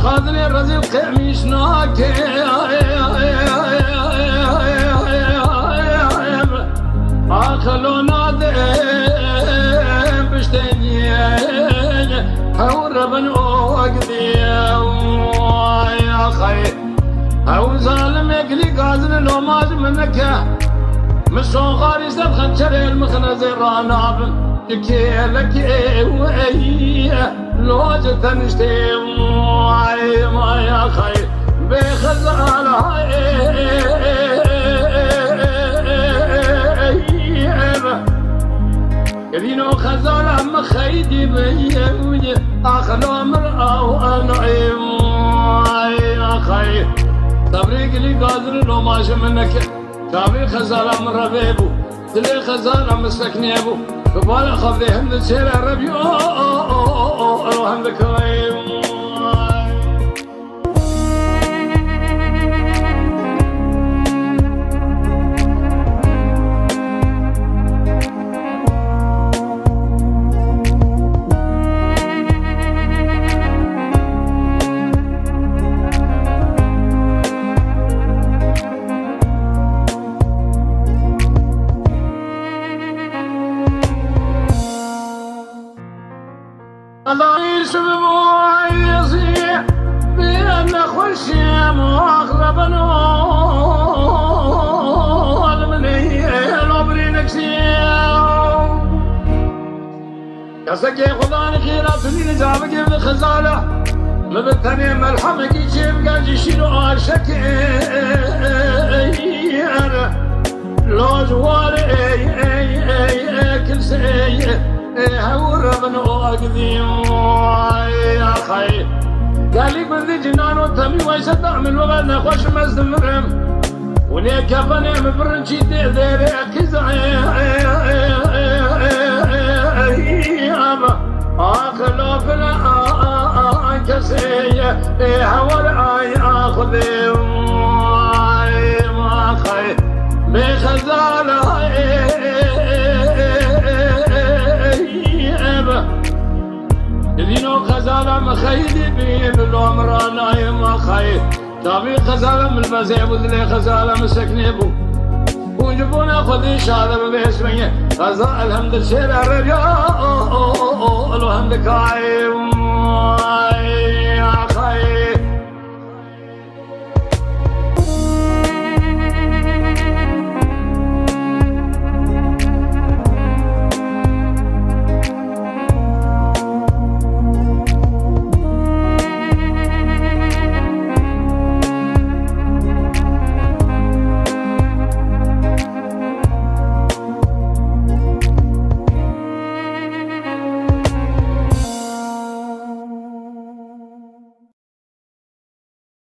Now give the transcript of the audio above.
خاذني الرزق قميش ناكي اخلو نادم بشتني او ربن اوقدي يا خي او ظالم يقلي قازن لو ماز منك مسو غاري سب خنشر المخنز الراناب لكي لكي وي لوج تنشتي ما يا خي بخزال كبينو خزال أم خيدي بيوي أخلو مرأة وأنعيم يا خي تبريك لي قادر لو ماش منك كابي خزال أم ربيبو دلي خزال أم سكنيبو كبالا خفدي هند سير الربيو هند كريم الله يسبب ويصيح بأن خشيم وأغلب نول مني العمري نكسيم كسكي خضان خيرات اللي نجابك ابن خزالة لبتني ملحمك يجيب قاج يشيلو عاشك لو جواري كل سي هور من أقدي يا خي قالي بدي جنان وتمي ويصدق من وغد نخوش مزدمرم وني كفني مبرنشي تقدر أكز أما أخلو فلا كسي هور أخذي ما خي بخزال دينو خزالة مخيدي بيه بالعمر نايم خير تابي خزالة من المزيب ودلي خزالة مسكنيبو وجبونا خذي شارب باسمي خزالة الحمد الشير الرجاء الحمد كايم